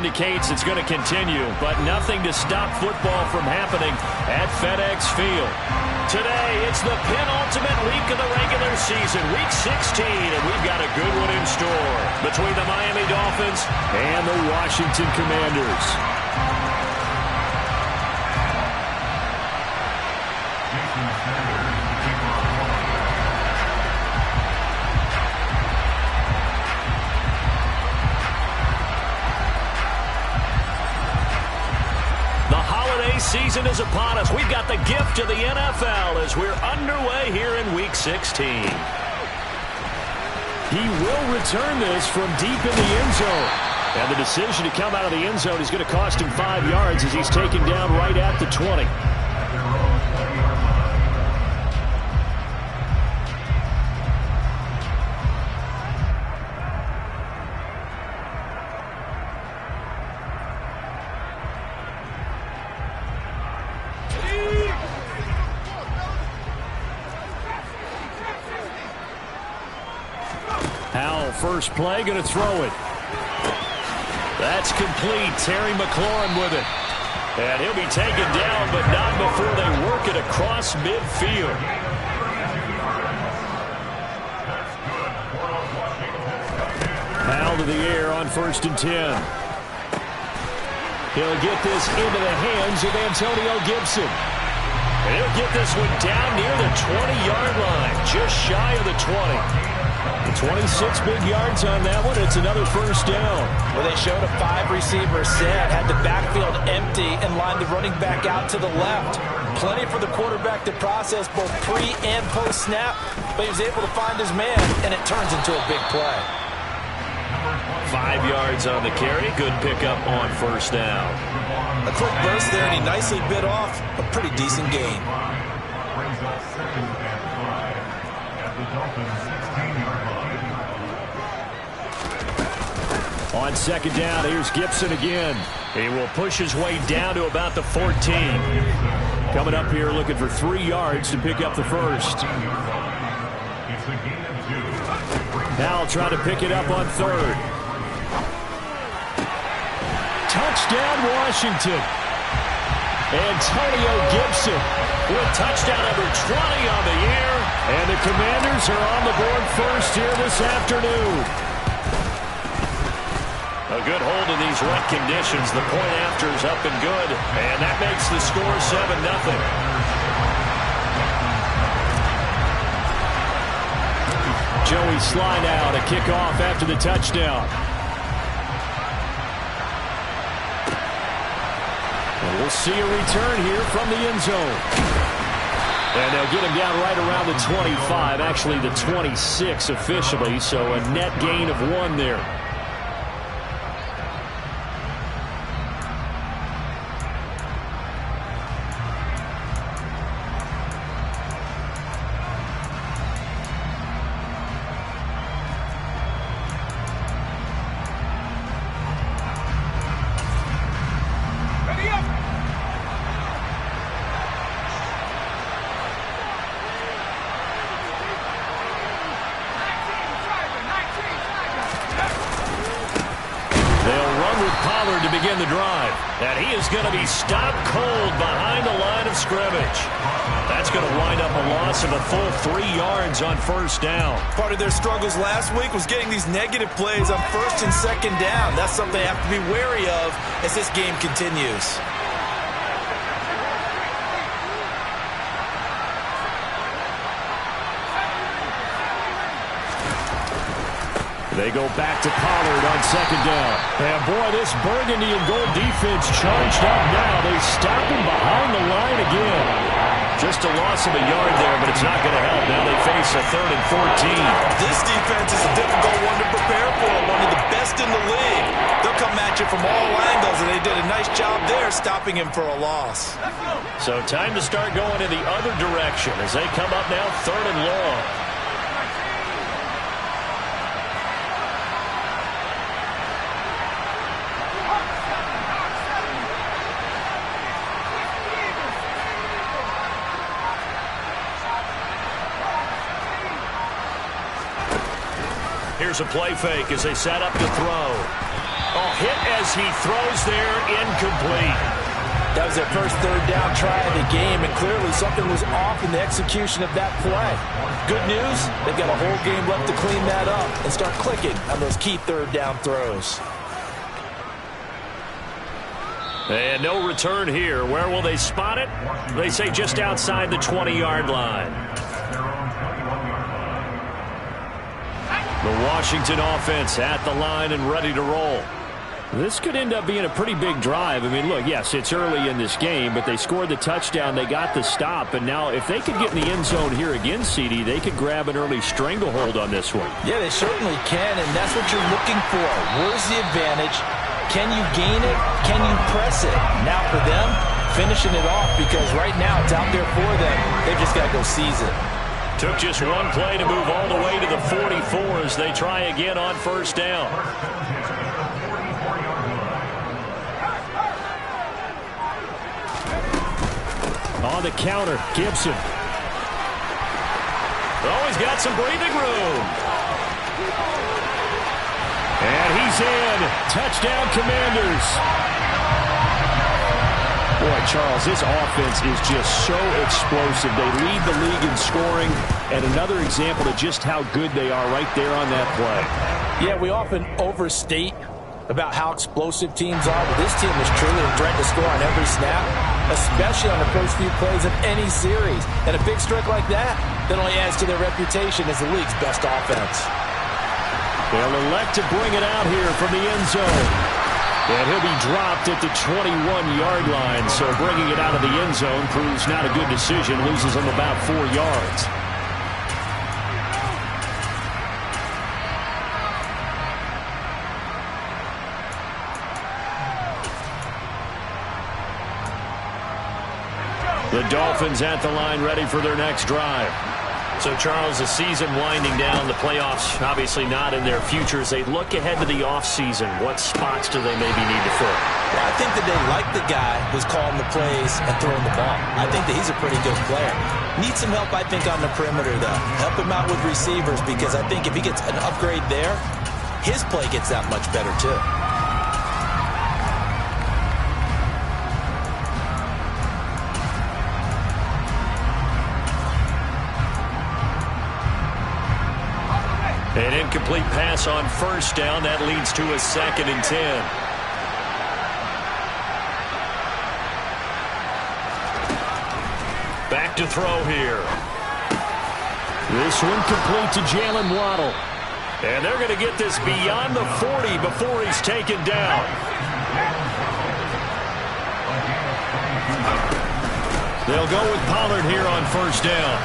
indicates it's going to continue, but nothing to stop football from happening at FedEx Field. Today, it's the penultimate week of the regular season, Week 16, and we've got a good one in store between the Miami Dolphins and the Washington Commanders. Season is upon us. We've got the gift of the NFL as we're underway here in Week 16. He will return this from deep in the end zone. And the decision to come out of the end zone is going to cost him 5 yards as he's taken down right at the 20. First play, going to throw it. That's complete. Terry McLaurin with it. And he'll be taken down, but not before they work it across midfield. Foul to the air on 1st and 10. He'll get this into the hands of Antonio Gibson. And he'll get this one down near the 20-yard line, just shy of the 20. 26 big yards on that one. It's another first down. Well, they showed a 5-receiver set, had the backfield empty, and lined the running back out to the left. Plenty for the quarterback to process both pre- and post-snap, but he was able to find his man, and it turns into a big play. 5 yards on the carry. Good pickup on first down. A quick burst there, and he nicely bit off a pretty decent gain. On 2nd down, here's Gibson again. He will push his way down to about the 14. Coming up here looking for 3 yards to pick up the first. Now trying to pick it up on 3rd. Touchdown, Washington. Antonio Gibson with touchdown number 20 on the year. And the Commanders are on the board first here this afternoon. A good hold in these wet conditions. The point after is up and good. And that makes the score 7-0. Joey Sly now to kick off after the touchdown. And we'll see a return here from the end zone. And they'll get him down right around the 25. Actually, the 26 officially. So a net gain of 1 there. To begin the drive, and he is going to be stopped cold behind the line of scrimmage. That's going to wind up a loss of a full 3 yards on first down. Part of their struggles last week was getting these negative plays on 1st and 2nd down. That's something they have to be wary of as this game continues. They go back to Pollard on 2nd down. And boy, this burgundy and gold defense charged up now. They stop him behind the line again. Just a loss of a yard there, but it's not going to help. Now they face a 3rd and 14. This defense is a difficult one to prepare for. One of the best in the league. They'll come at you from all angles, and they did a nice job there stopping him for a loss. So time to start going in the other direction as they come up now 3rd and long. Here's a play fake as they set up to throw. ball hit as he throws there, incomplete. That was their first third down try of the game, and clearly something was off in the execution of that play. Good news, they've got a whole game left to clean that up and start clicking on those key third down throws. And no return here. Where will they spot it? They say just outside the 20-yard line. The Washington offense at the line and ready to roll. This could end up being a pretty big drive. I mean, look, yes, it's early in this game, but they scored the touchdown, they got the stop, and now if they could get in the end zone here again, CD, they could grab an early stranglehold on this one. Yeah, they certainly can, and that's what you're looking for. Where's the advantage? Can you gain it? Can you press it? Now for them, finishing it off, because right now it's out there for them. They've just got to go seize it. Took just one play to move all the way to the 44 as they try again on first down. On the counter, Gibson. Oh, he's got some breathing room. And he's in. Touchdown, Commanders. Boy, Charles, this offense is just so explosive. They lead the league in scoring, and another example of just how good they are right there on that play. Yeah, we often overstate about how explosive teams are, but this team is truly a threat to score on every snap, especially on the first few plays of any series. And a big streak like that only adds to their reputation as the league's best offense. They'll elect to bring it out here from the end zone. And he'll be dropped at the 21-yard line, so bringing it out of the end zone proves not a good decision, loses him about 4 yards. The Dolphins at the line ready for their next drive. So, Charles, the season winding down, the playoffs obviously not in their future. As they look ahead to the offseason, what spots do they maybe need to fill? Well, I think that they like the guy who's calling the plays and throwing the ball. I think that he's a pretty good player. Needs some help, I think, on the perimeter, though. Help him out with receivers, because I think if he gets an upgrade there, his play gets that much better, too. An incomplete pass on first down. That leads to a 2nd and 10. Back to throw here. This one complete to Jalen Waddle. And they're going to get this beyond the 40 before he's taken down. They'll go with Pollard here on first down.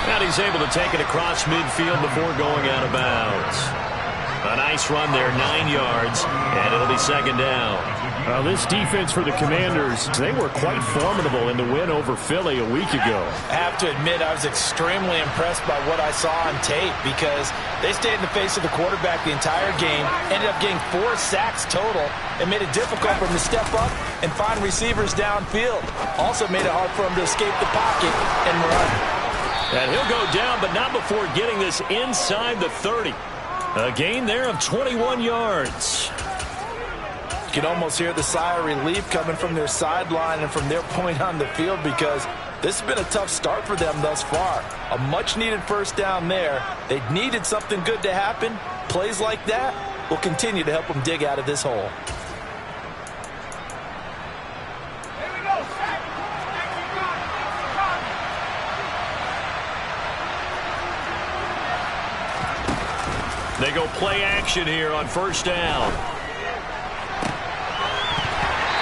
And he's able to take it across midfield before going out of bounds. A nice run there, 9 yards, and it'll be 2nd down. Well, this defense for the Commanders, they were quite formidable in the win over Philly a week ago. I have to admit, I was extremely impressed by what I saw on tape, because they stayed in the face of the quarterback the entire game, ended up getting 4 sacks total, and made it difficult for him to step up and find receivers downfield. Also made it hard for him to escape the pocket and run. And he'll go down, but not before getting this inside the 30. A gain there of 21 yards. You can almost hear the sigh of relief coming from their sideline and from their point on the field, because this has been a tough start for them thus far. A much-needed first down there. They needed something good to happen. Plays like that will continue to help them dig out of this hole. They go play action here on first down.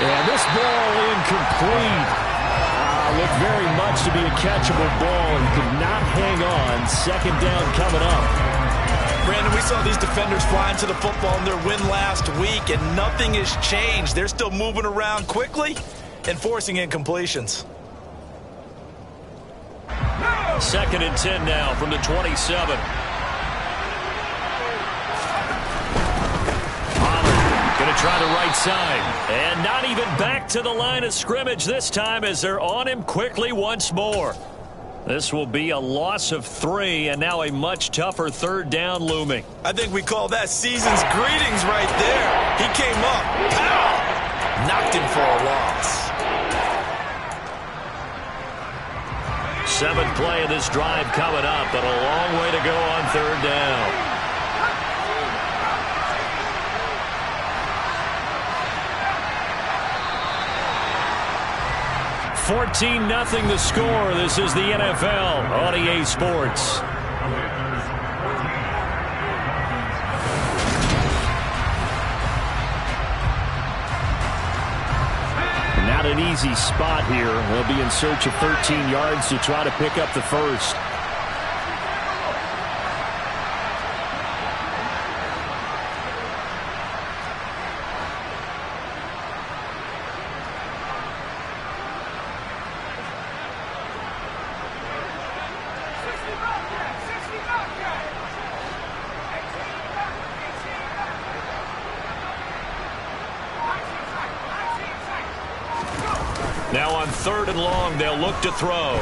And this ball incomplete. Looked very much to be a catchable ball and could not hang on. 2nd down coming up. Brandon, we saw these defenders flying to the football in their win last week, and nothing has changed. They're still moving around quickly and forcing incompletions. 2nd and 10 now from the 27. Try the right side, and not even back to the line of scrimmage this time as they're on him quickly once more. This will be a loss of 3, and now a much tougher third down looming. I think we call that season's greetings right there. He came up, pow! Knocked him for a loss. 7th play of this drive coming up, but a long way to go on third down. 14-0 the score. This is the NFL on EA Sports. Not an easy spot here. They'll be in search of 13 yards to try to pick up the first. Now on 3rd and long, they'll look to throw.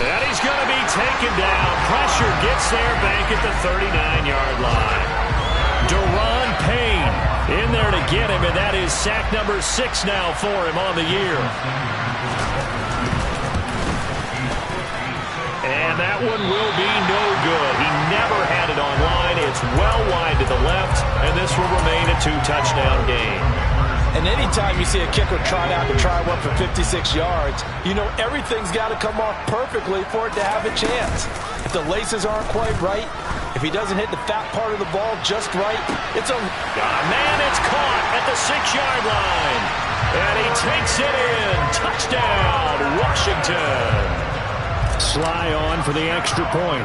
And he's going to be taken down. Pressure gets there back at the 39-yard line. Daron Payne in there to get him, and that is sack number 6 now for him on the year. And that one will be no good. He never had it on line. It's well wide to the left, and this will remain a 2-touchdown game. And anytime you see a kicker try out to try one for 56 yards, you know everything's got to come off perfectly for it to have a chance. If the laces aren't quite right, if he doesn't hit the fat part of the ball just right, it's a... man, it's caught at the 6-yard line. And he takes it in. Touchdown, Washington. Sly on for the extra point.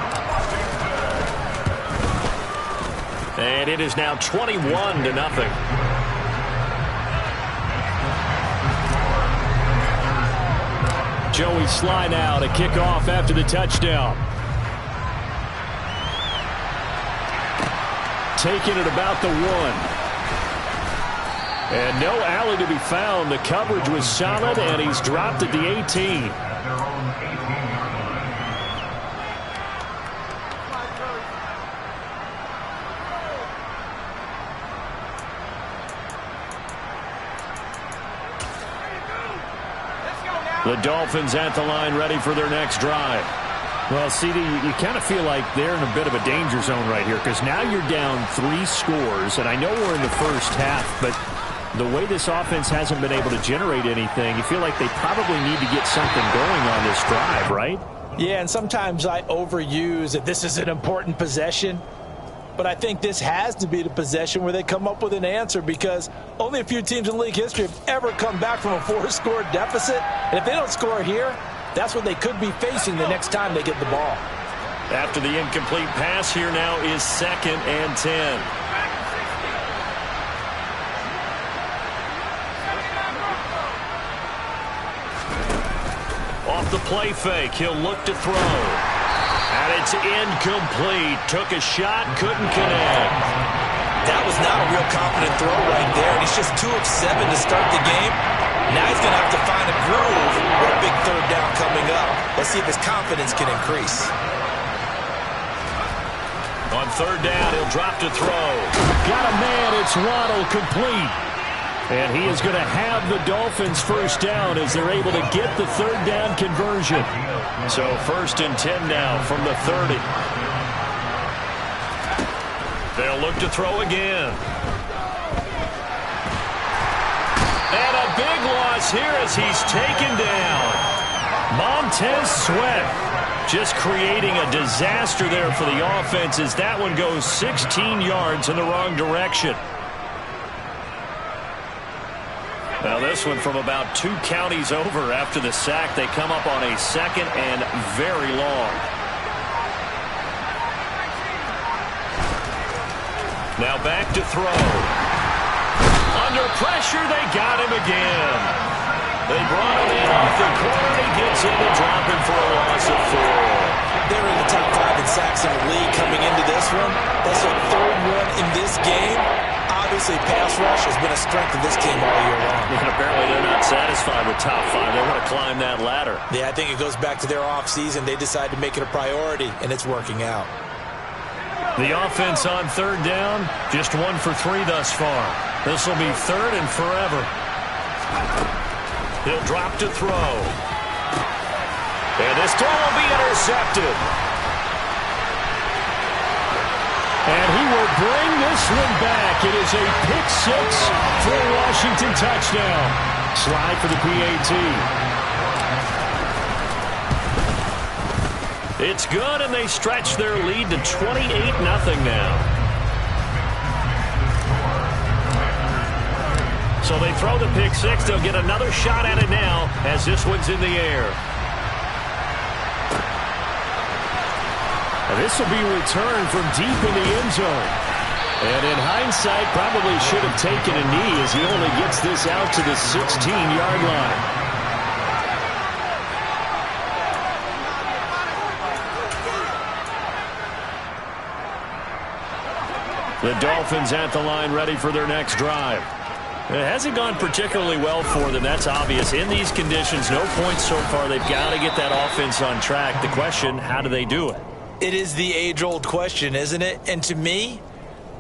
And it is now 21-0. Joey Sly now to kick off after the touchdown. Taking it about the 1. And no alley to be found. The coverage was solid, and he's dropped at the 18. The Dolphins at the line ready for their next drive. Well, CD, you kind of feel like they're in a bit of a danger zone right here because now you're down 3 scores, and I know we're in the first half, but the way this offense hasn't been able to generate anything, you feel like they probably need to get something going on this drive, right? Yeah, and sometimes I overuse that this is an important possession. But I think this has to be the possession where they come up with an answer because only a few teams in league history have ever come back from a 4-score deficit. And if they don't score here, that's what they could be facing the next time they get the ball. After the incomplete pass, here now is 2nd and 10. Off the play fake, he'll look to throw. And it's incomplete. Took a shot, couldn't connect. That was not a real confident throw right there. And he's just 2 of 7 to start the game. Now he's going to have to find a groove with a big 3rd down coming up. Let's see if his confidence can increase. On 3rd down, he'll drop to throw. Got a man, it's Waddle, complete. And he is going to have the Dolphins first down as they're able to get the 3rd down conversion. So 1st and 10 now from the 30. They'll look to throw again. And a big loss here as he's taken down. Montez Sweat just creating a disaster there for the offense as that one goes 16 yards in the wrong direction. Now this one from about 2 counties over after the sack. They come up on a 2nd and very long. Now back to throw. Under pressure, they got him again. They brought him in off the corner. He gets in to drop him for a loss of 4. They're in the top 5 in sacks in the league coming into this one. That's their 3rd one in this game. Obviously Obviously, pass rush has been a strength of this team all year long. And apparently they're not satisfied with top 5. They want to climb that ladder. Yeah, I think it goes back to their offseason. They decided to make it a priority, and it's working out. The offense on third down, just 1 for 3 thus far. This will be third and forever. He'll drop to throw. And this throw will be intercepted. And he will bring this one back. It is a pick 6 for a Washington touchdown. Slide for the PAT. It's good, and they stretch their lead to 28-0 now. So they throw the pick 6. They'll get another shot at it now as this one's in the air. This will be returned from deep in the end zone. And in hindsight, probably should have taken a knee as he only gets this out to the 16-yard line. The Dolphins at the line ready for their next drive. It hasn't gone particularly well for them. That's obvious. In these conditions, no points so far. They've got to get that offense on track. The question, how do they do it? It is the age-old question, isn't it? And to me,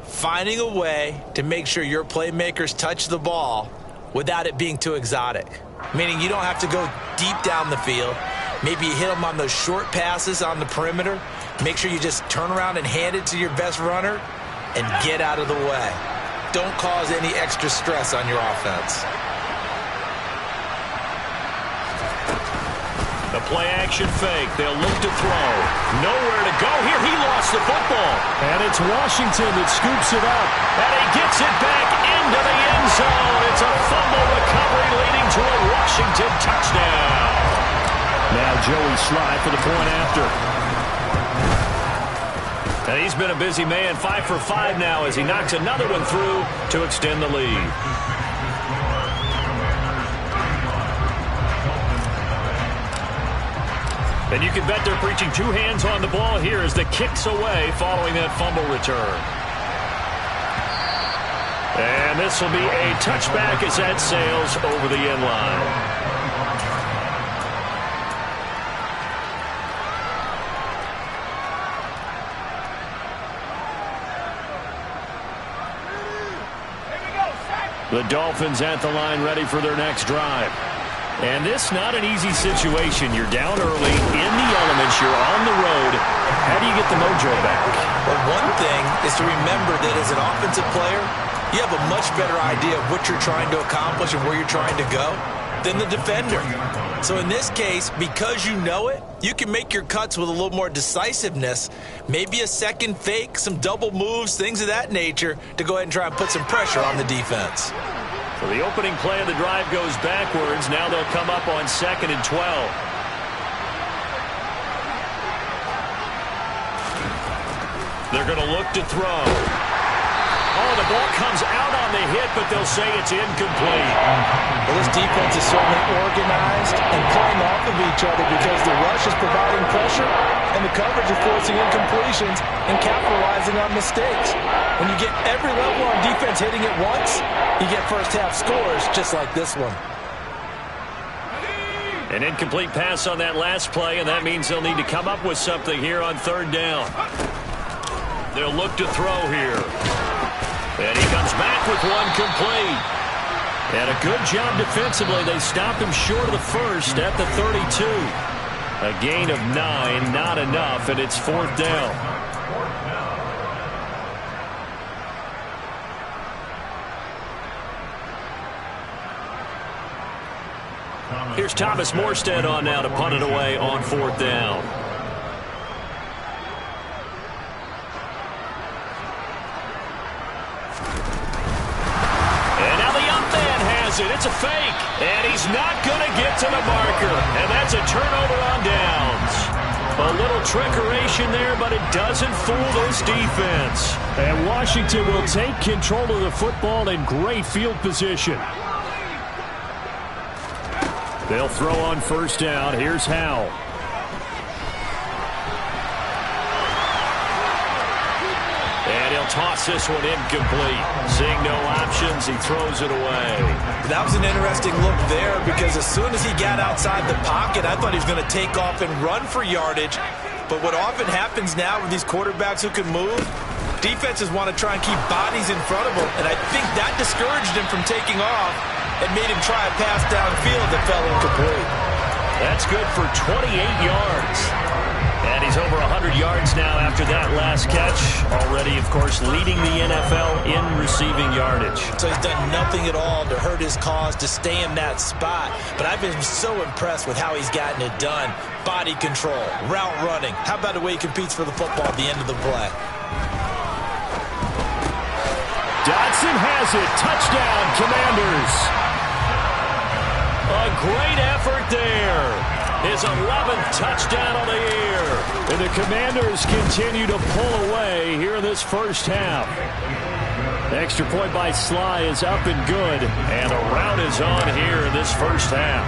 finding a way to make sure your playmakers touch the ball without it being too exotic. Meaning you don't have to go deep down the field. Maybe you hit them on those short passes on the perimeter. Make sure you just turn around and hand it to your best runner and get out of the way. Don't cause any extra stress on your offense. The play-action fake. They'll look to throw. Nowhere to go here. He lost the football. And it's Washington that scoops it up. And he gets it back into the end zone. It's a fumble recovery leading to a Washington touchdown. Now Joey Slye for the point after. And he's been a busy man. 5 for 5 now as he knocks another one through to extend the lead. And you can bet they're preaching 2 hands on the ball here as the kick's away following that fumble return. And this will be a touchback as that sails over the end line. The Dolphins at the line ready for their next drive. And this not an easy situation. You're down early, in the elements, you're on the road. How do you get the mojo back? Well, one thing is to remember that as an offensive player, you have a much better idea of what you're trying to accomplish and where you're trying to go than the defender. So in this case, because you know it, you can make your cuts with a little more decisiveness, maybe a second fake, some double moves, things of that nature, to go ahead and try and put some pressure on the defense. So the opening play of the drive goes backwards. Now they'll come up on 2nd and 12. They're going to look to throw. Oh, the ball comes out on the hit, but they'll say it's incomplete. Well, this defense is certainly organized and playing off of each other because the rush is providing pressure and the coverage is forcing incompletions and capitalizing on mistakes. When you get every level on defense hitting it once, you get first-half scores just like this one. An incomplete pass on that last play, and that means they'll need to come up with something here on 3rd down. They'll look to throw here. And he comes back with one complete. And a good job defensively. They stop him short of the first at the 32. A gain of 9, not enough, and it's 4th down. Here's Thomas Morstead on now to punt it away on 4th down. And now the young man has it. It's a fake. And he's not going to get to the marker. And that's a turnover on downs. A little trickeration there, but it doesn't fool this defense. And Washington will take control of the football in great field position. They'll throw on 1st down. Here's Howell. And he'll toss this one incomplete. Seeing no options, he throws it away. That was an interesting look there because as soon as he got outside the pocket, I thought he was going to take off and run for yardage. But what often happens now with these quarterbacks who can move, defenses want to try and keep bodies in front of them, and I think that discouraged him from taking off and made him try a pass downfield that fell incomplete. That's good for 28 yards. And he's over 100 yards now after that last catch. Already, of course, leading the NFL in receiving yardage. So he's done nothing at all to hurt his cause, to stay in that spot. But I've been so impressed with how he's gotten it done. Body control, route running. How about the way he competes for the football at the end of the play? Dotson has it. Touchdown, Commanders. A great effort there. His 11th touchdown of the year. And the Commanders continue to pull away here in this first half. Extra point by Sly is up and good. And a rout is on here in this first half.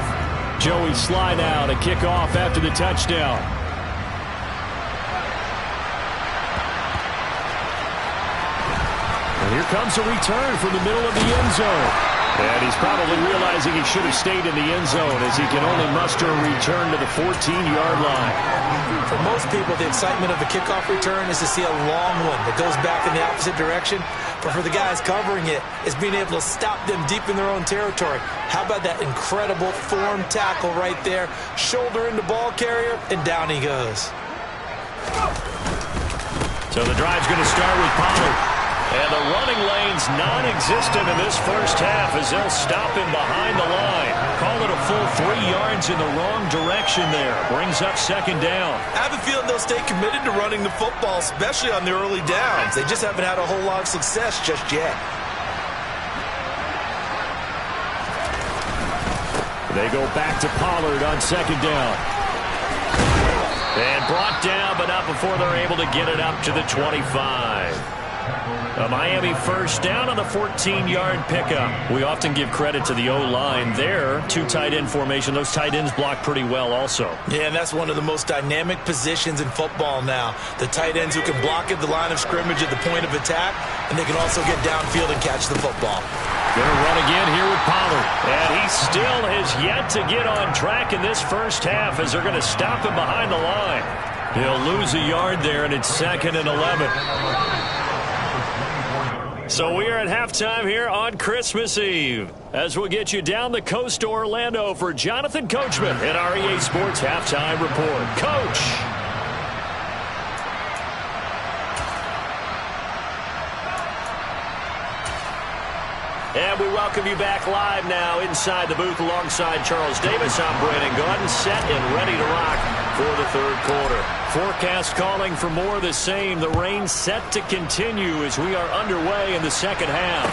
Joey Sly now to kick off after the touchdown. And here comes a return from the middle of the end zone. And he's probably realizing he should have stayed in the end zone as he can only muster a return to the 14-yard line. For most people, the excitement of a kickoff return is to see a long one that goes back in the opposite direction. But for the guys covering it, it's being able to stop them deep in their own territory. How about that incredible form tackle right there? Shoulder into ball carrier, and down he goes. So the drive's going to start with Pollard. And the running lane's non-existent in this first half as they'll stop him behind the line. Call it a full 3 yards in the wrong direction there. Brings up second down. I have a feeling they'll stay committed to running the football, especially on the early downs. They just haven't had a whole lot of success just yet. They go back to Pollard on second down. And brought down, but not before they're able to get it up to the 25. A Miami first down on the 14-yard pickup. We often give credit to the O-line there. 2 tight end formation. Those tight ends block pretty well also. Yeah, and that's one of the most dynamic positions in football now. The tight ends who can block at the line of scrimmage at the point of attack, and they can also get downfield and catch the football. Going to run again here with Pollard. And he still has yet to get on track in this first half as they're going to stop him behind the line. He'll lose a yard there, and it's 2nd and 11. So we are at halftime here on Christmas Eve as we'll get you down the coast to Orlando for Jonathan Coachman in our EA Sports Halftime Report. Coach. And we welcome you back live now inside the booth alongside Charles Davis. I'm Brandon Gaudin, set and ready to rock for the third quarter. Forecast calling for more of the same. The rain set to continue as we are underway in the second half.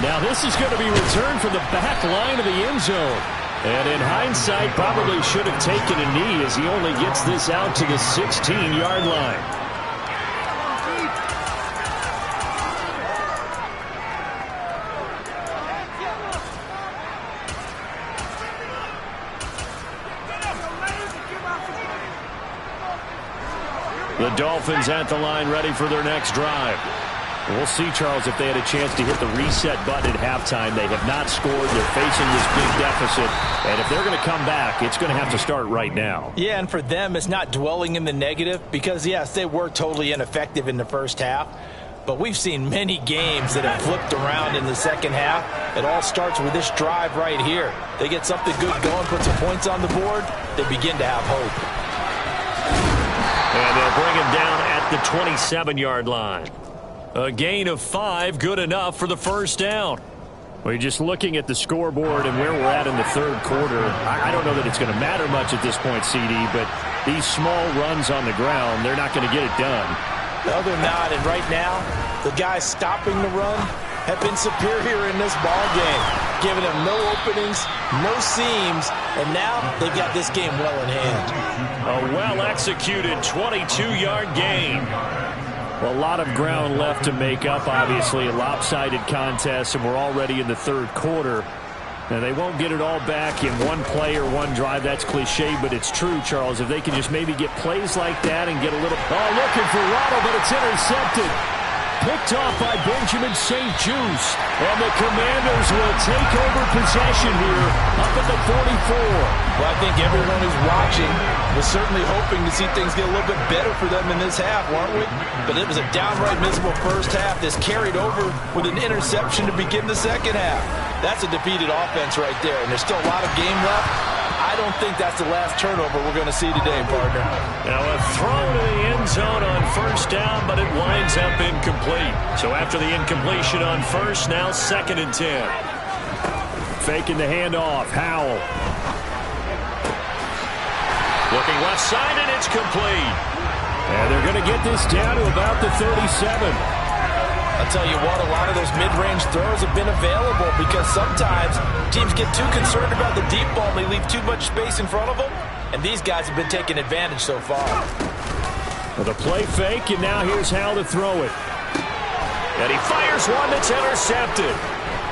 Now this is going to be returned from the back line of the end zone. And in hindsight, probably should have taken a knee as he only gets this out to the 16-yard line. The Dolphins at the line ready for their next drive. We'll see, Charles, if they had a chance to hit the reset button at halftime. They have not scored. They're facing this big deficit. And if they're going to come back, it's going to have to start right now. Yeah, and for them, it's not dwelling in the negative because, yes, they were totally ineffective in the first half. But we've seen many games that have flipped around in the second half. It all starts with this drive right here. They get something good going, put some points on the board, they begin to have hope. And they'll bring him down at the 27-yard line. A gain of 5, good enough for the first down. We're just looking at the scoreboard and where we're at in the third quarter. I don't know that it's going to matter much at this point, CD, but these small runs on the ground, they're not going to get it done. No, they're not. And right now, the guys stopping the run have been superior in this ball game, giving them no openings, no seams, and now they've got this game well in hand. A well-executed 22-yard gain. Well, a lot of ground left to make up, obviously. A lopsided contest, and we're already in the third quarter. Now, they won't get it all back in one play or one drive. That's cliche, but it's true, Charles. If they can just maybe get plays like that and get a little... Oh, looking for Waddle, but it's intercepted. Picked off by Benjamin St-Juste. And the Commanders will take over possession here up at the 44. Well, I think everyone who's watching was certainly hoping to see things get a little bit better for them in this half, weren't we? But it was a downright miserable first half. This carried over with an interception to begin the second half. That's a defeated offense right there, and there's still a lot of game left. I don't think that's the last turnover we're going to see today, partner. Now a throw to the end zone on first down, but it winds up incomplete. So after the incompletion on first, now 2nd and 10. Faking the handoff, Howell. Looking left side, and it's complete. And they're going to get this down to about the 37. I'll tell you what, a lot of those mid-range throws have been available because sometimes teams get too concerned about the deep ball and they leave too much space in front of them, and these guys have been taking advantage so far. Well, the play fake, and now here's Howell to throw it. And he fires one that's intercepted.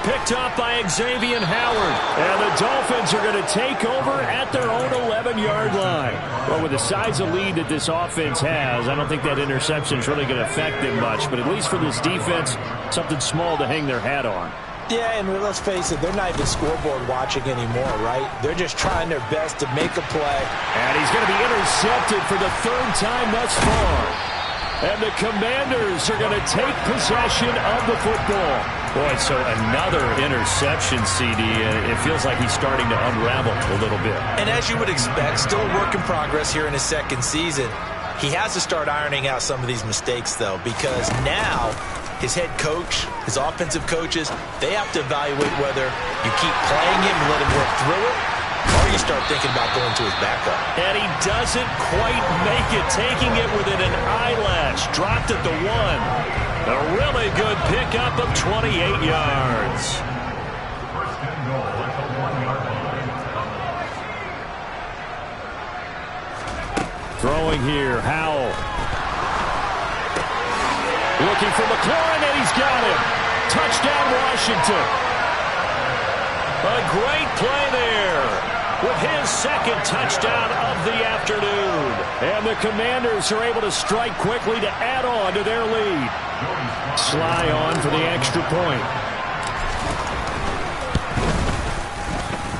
Picked up by Xavier Howard. And the Dolphins are going to take over at their own 11-yard line. Well, with the size of lead that this offense has, I don't think that interception is really going to affect them much. But at least for this defense, something small to hang their hat on. Yeah, and let's face it, they're not even scoreboard watching anymore, right? They're just trying their best to make a play. And he's going to be intercepted for the 3rd time thus far. And the Commanders are going to take possession of the football. Boy, so another interception, CD. It feels like he's starting to unravel a little bit. And as you would expect, still a work in progress here in his 2nd season. He has to start ironing out some of these mistakes, though, because now his head coach, his offensive coaches, they have to evaluate whether you keep playing him and let him work through it, or you start thinking about going to his backup. And he doesn't quite make it, taking it within an eyelash. Dropped at the 1. A really good pickup of 28 yards. Throwing here, Howell. Looking for McLaurin, and he's got him. Touchdown, Washington. A great play there with his 2nd touchdown of the afternoon. And the Commanders are able to strike quickly to add on to their lead. Sly on for the extra point.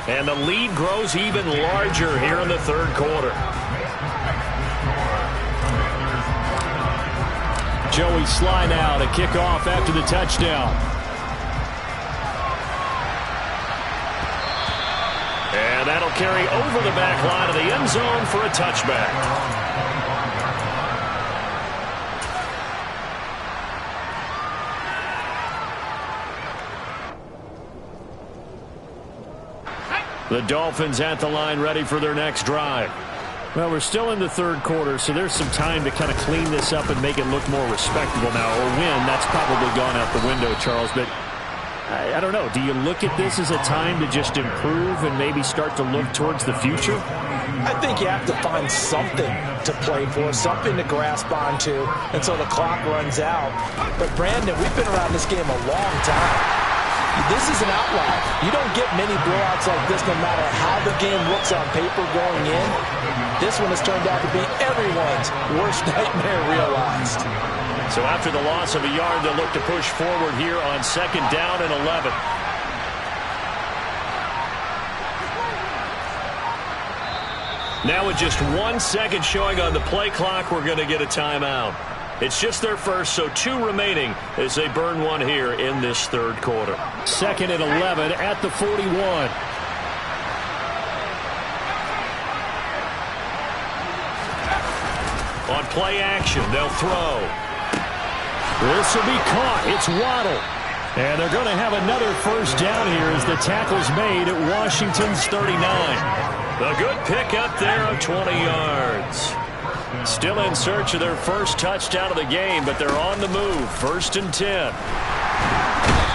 And the lead grows even larger here in the 3rd quarter. Joey Sly now to kick off after the touchdown. And that'll carry over the back line of the end zone for a touchback. The Dolphins at the line, ready for their next drive. Well, we're still in the 3rd quarter, so there's some time to kind of clean this up and make it look more respectable now. Or win, that's probably gone out the window, Charles. But I don't know. Do you look at this as a time to just improve and maybe start to look towards the future? I think you have to find something to play for, something to grasp onto until the clock runs out. But, Brandon, we've been around this game a long time. This is an outlier. You don't get many blowouts like this no matter how the game looks on paper going in. This one has turned out to be everyone's worst nightmare realized. So after the loss of a yard, they'll look to push forward here on 2nd down and 11. Now with just 1 second showing on the play clock, we're going to get a timeout. It's just their first, so 2 remaining as they burn one here in this 3rd quarter. 2nd and 11 at the 41. On play action, they'll throw. This will be caught. It's Waddle. And they're going to have another first down here as the tackle's made at Washington's 39. A good pickup there of 20 yards. Still in search of their first touchdown of the game, but they're on the move. 1st and 10.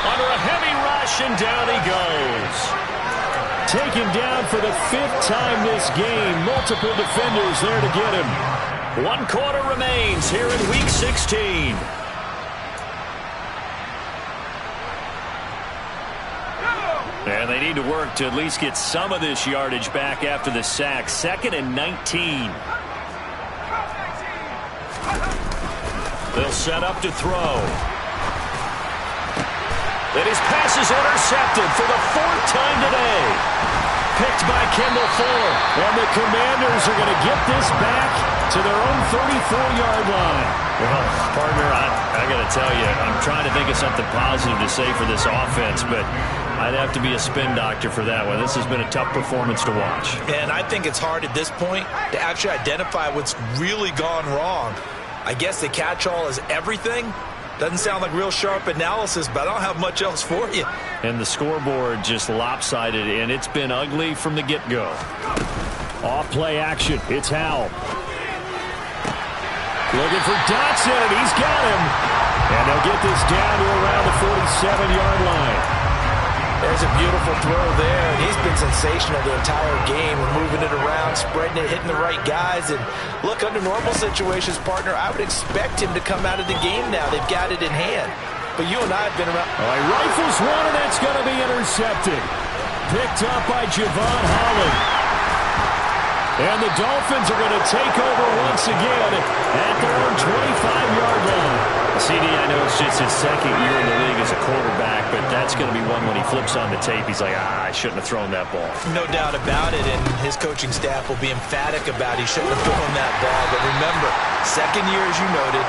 Under a heavy rush, and down he goes. Taken down for the 5th time this game. Multiple defenders there to get him. 1 quarter remains here in Week 16. And they need to work to at least get some of this yardage back after the sack. 2nd and 19. They'll set up to throw. And his pass is intercepted for the 4th time today. Picked by Kendall Fuller. And the Commanders are going to get this back to their own 34-yard line. Well, partner, I got to tell you, I'm trying to think of something positive to say for this offense, but I'd have to be a spin doctor for that one. This has been a tough performance to watch. And I think it's hard at this point to actually identify what's really gone wrong. I guess the catch-all is everything. Doesn't sound like real sharp analysis, but I don't have much else for you. And the scoreboard just lopsided, and it's been ugly from the get-go. Off-play action. It's Howell. Looking for Dotson, and he's got him. And they'll get this down to around the 47-yard line. There's a beautiful throw there. And he's been sensational the entire game. Moving it around, spreading it, hitting the right guys. And look, under normal situations, partner, I would expect him to come out of the game now. They've got it in hand. But you and I have been around. All right, rifles one, and that's going to be intercepted. Picked up by Javon Holland. And the Dolphins are going to take over once again at their own 25-yard line. CD, I know it's just his 2nd year in the league as a quarterback, but that's going to be one when he flips on the tape. He's like, I shouldn't have thrown that ball. No doubt about it, and his coaching staff will be emphatic about he shouldn't have thrown that ball. But remember, 2nd year, as you noted,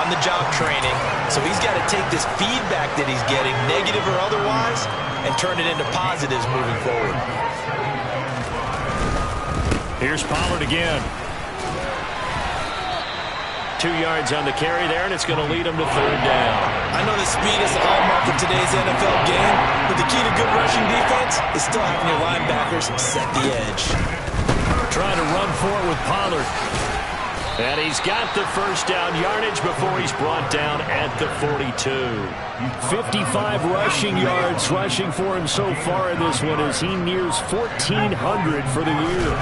on-the-job training. So he's got to take this feedback that he's getting, negative or otherwise, and turn it into positives moving forward. Here's Pollard again. 2 yards on the carry there, and it's going to lead him to 3rd down. I know the speed is the hallmark of today's NFL game, but the key to good rushing defense is still having your linebackers set the edge. Trying to run for it with Pollard. And he's got the 1st down yardage before he's brought down at the 42. 55 rushing yards rushing for him so far in this one as he nears 1,400 for the year.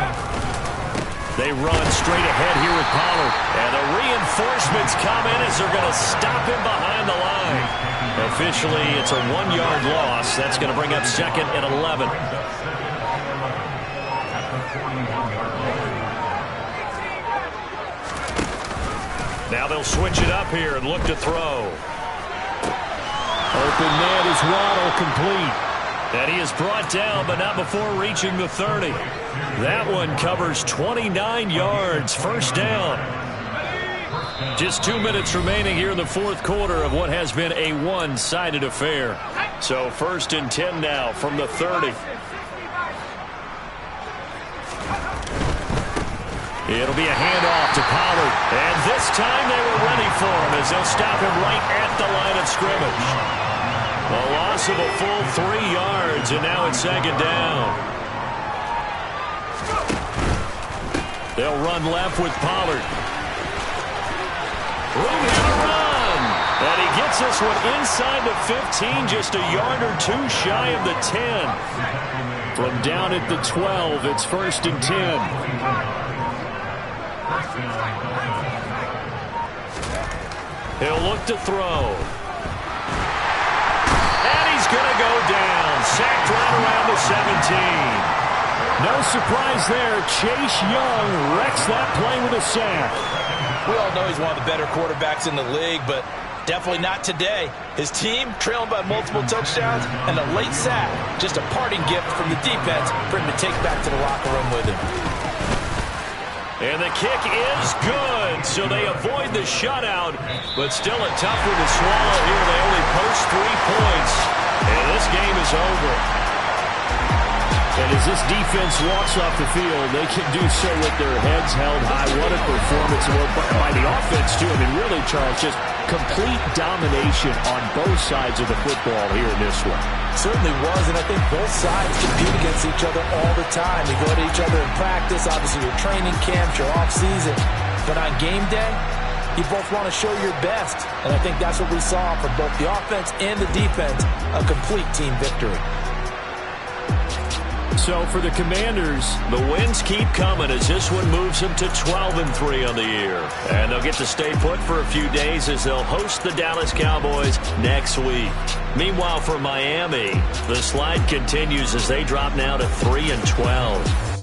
They run straight ahead here with Pollard. And the reinforcements come in as they're going to stop him behind the line. Officially, it's a 1-yard loss. That's going to bring up 2nd and 11. Now they'll switch it up here and look to throw. Open man is Waddle, complete. And he is brought down, but not before reaching the 30. That one covers 29 yards. 1st down. Just 2 minutes remaining here in the 4th quarter of what has been a one-sided affair. So 1st and 10 now from the 30. It'll be a handoff to Pollard. And this time they were ready for him as they'll stop him right at the line of scrimmage. A loss of a full 3 yards, and now it's 2nd down. They'll run left with Pollard. Room here to run. And he gets this one inside the 15, just a yard or 2 shy of the 10. From down at the 12, it's 1st and 10. He'll look to throw. And he's going to go down. Sacked right around the 17. No surprise there. Chase Young wrecks that play with a sack. We all know he's one of the better quarterbacks in the league, but definitely not today. His team trailing by multiple touchdowns, and a late sack. Just a parting gift from the defense for him to take back to the locker room with him. And the kick is good, so they avoid the shutout, but still a tough one to swallow here. They only post 3 points, and this game is over. And as this defense walks off the field, they can do so with their heads held high. What a performance by the offense, too. I mean, really, Charles, just complete domination on both sides of the football here in this one. Certainly was, and I think both sides compete against each other all the time. You go to each other in practice, obviously your training camps, your off-season. But on game day, you both want to show your best. And I think that's what we saw from both the offense and the defense, a complete team victory. So for the Commanders, the wins keep coming as this one moves them to 12-3 on the year. And they'll get to stay put for a few days as they'll host the Dallas Cowboys next week. Meanwhile, for Miami, the slide continues as they drop now to 3-12.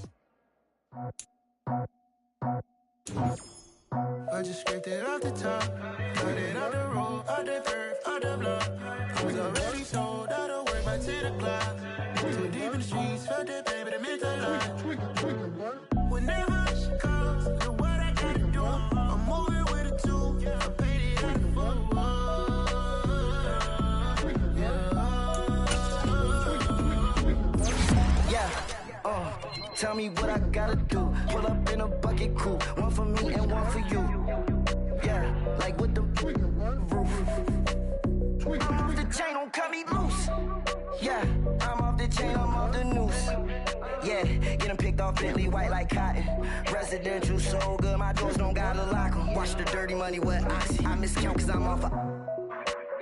I just scraped it off the top, cut it off the road, off the curve, off the block. I was already sold out of work by 10 o'clock. Too deep in the streets, felt that pain, but it meant a lot. Whenever she calls, know what I gotta do. I'm moving with a two, I paid it out of full. Tell me what I gotta do. Pull up in a bucket crew, one for me and one for you. Yeah, like with the roof. I'm off the chain, don't cut me loose. Yeah, I'm off the chain, I'm off the noose. Yeah, getting picked off Bentley white like cotton. Residential so good, my doors don't gotta lock 'em. Watch the dirty money with Oxy. I miscount cause I'm off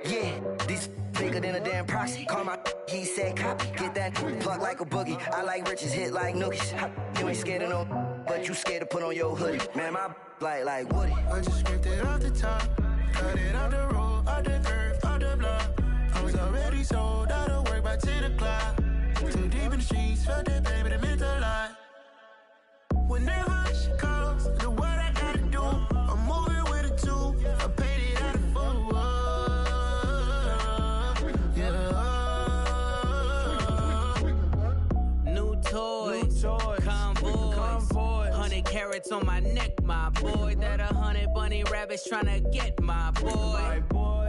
yeah, these bigger than a damn proxy. Call my he said copy. Get that plug like a boogie. I like riches, hit like nookies. You ain't scared of no, but you scared to put on your hoodie. Man, my like Woody. I just scraped it off the top, cut it off the road, off the curve, off the block. I was already sold out of work by 10 o'clock. Too deep in the streets, felt that pain, but it meant a lot. Whenever she calls, know what I gotta do. I'm moving with a two, I paid it out of full. Toys, convoys, 100 carats on my neck, my boy. That 100 bunny rabbits tryna get my boy.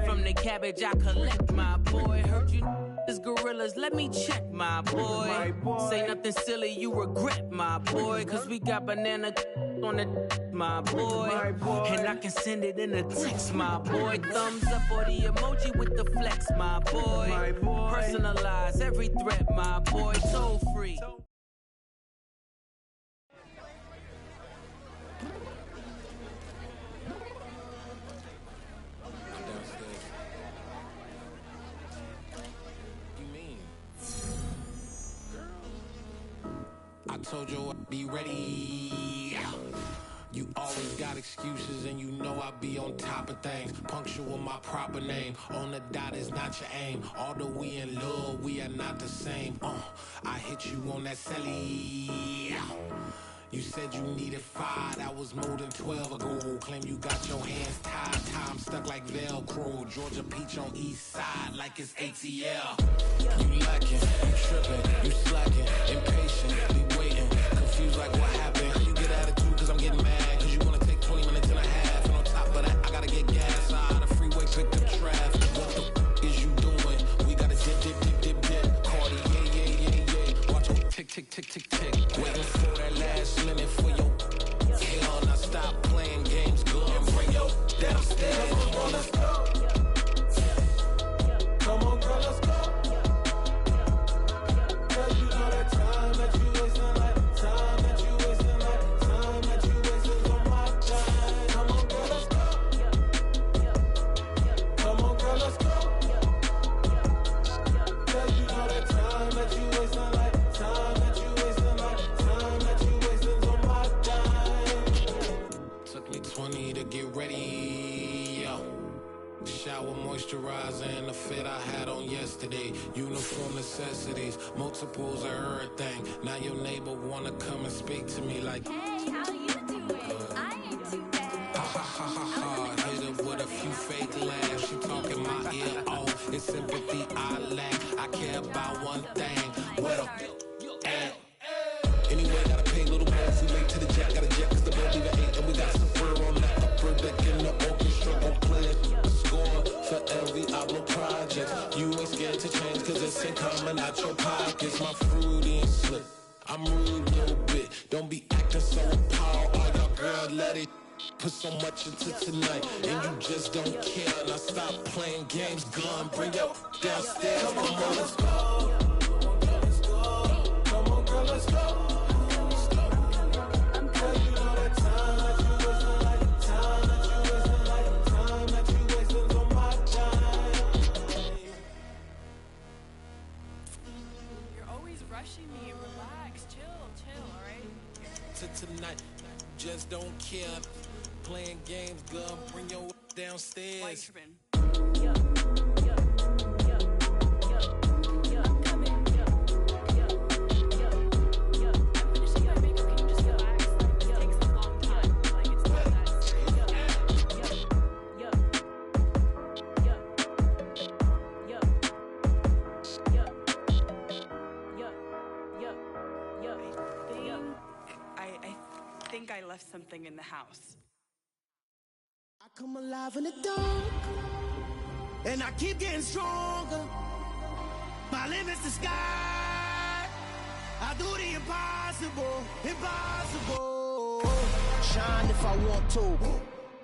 From the cabbage I collect, my boy. Heard you is gorillas, let me check, my boy. Say nothing silly, you regret, my boy. Cause we got banana on the my boy. And I can send it in a text, my boy. Thumbs up or the emoji with the flex, my boy. Personalize every threat, my boy. Toll free. I told you I'd be ready. You always got excuses and you know I be on top of things. Punctual my proper name. On the dot is not your aim. Although we in love, we are not the same. I hit you on that celly. You said you needed 5, that was more than 12 ago. Claim you got your hands tied, time stuck like Velcro. Georgia Peach on east side like it's ATL. You lacking, you tripping, you slacking, impatient, be waiting, confused like what happened. How you get attitude cause I'm getting mad, cause you wanna take 20 minutes and a half. And on top of that, I gotta get gas out of the freeway, pick up traffic. What the is you doing? We gotta dip, Cardi, yeah. Watch your tick, waiting for that last minute for your hell. Now stop playing games, go and bring your downstairs. Come on, let's go. Come on, girl, let's go. Cause you know that time that you wasting, like time that you wasting, like time that you wasting on my time. Come on, girl, let's go. Come on, girl, let's go. Cause you know that time that you wasting, like time that you wasting, like time that you wasting on my time. Took me 20 to get ready, yo. Shower moisturizer and the fit I had on yesterday. Uniform necessities, multiples of everything. Now your neighbor wanna come and speak to me like, hey, how you doing? I ain't too bad. ha. Hit her with a few fake laughs. She talking my ear off. It's sympathy I lack. I care about one thing. What a at? Anyway, gotta pay a little more if we late to the jet. Got a jet cause the boat even ate. And we got some fur on that upper deck in the orchestra. Gon' play a score for every album project. You ain't scared to change cause it's ain't coming out your pockets. My fruity and slip. I'm rude a little bit. Don't be acting so appalled. All y'all girl, let it put so much into tonight. And you just don't care. Now stop playing games. Gun, bring your downstairs. Come on, let's go. Come on, girl, let's go. You're always rushing me. Relax. to tonight. Just don't care. Playing games, girl. Bring your downstairs. I think I left something in the house. I come alive in the dark, and I keep getting stronger. My limit's the sky. I do the impossible, impossible. Shine if I want to.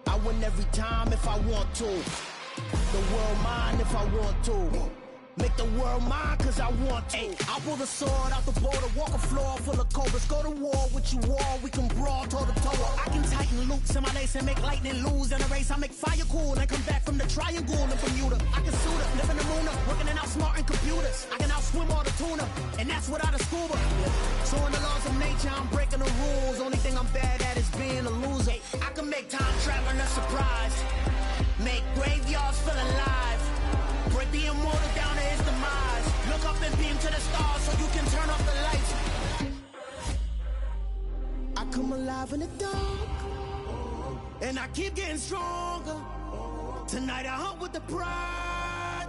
I win every time if I want to. The world mine if I want to. Make the world mine cause I want to. I pull the sword out the border, walk a floor full of cobras. Go to war with you all, we can brawl toe to toe. I can tighten loops in my lace and make lightning lose in a race. I make fire cool and come back from the triangle in Bermuda. I can suit up, live in the moon up, working and outsmarting computers. I can outswim all the tuna, and that's without a scuba. So in the laws of nature, I'm breaking the rules. Only thing I'm bad at is being a loser. I can make time traveling a surprise, make graveyards feel alive. Break the immortal down to his demise. Look up and beam to the stars so you can turn off the lights. I come alive in the dark, and I keep getting stronger. Tonight I hunt with the pride.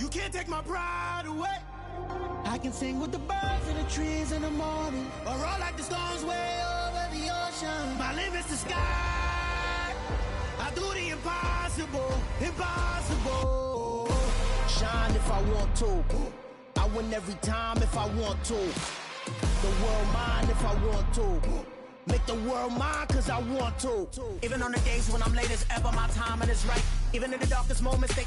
You can't take my pride away. I can sing with the birds and the trees in the morning, or roll like the storms way over the ocean. My limit's the sky. I do the impossible, impossible. Shine if I want to. I win every time if I want to. The world mine if I want to. Make the world mine cause I want to. Even on the days when I'm late as ever, my timing is right. Even in the darkest moments, they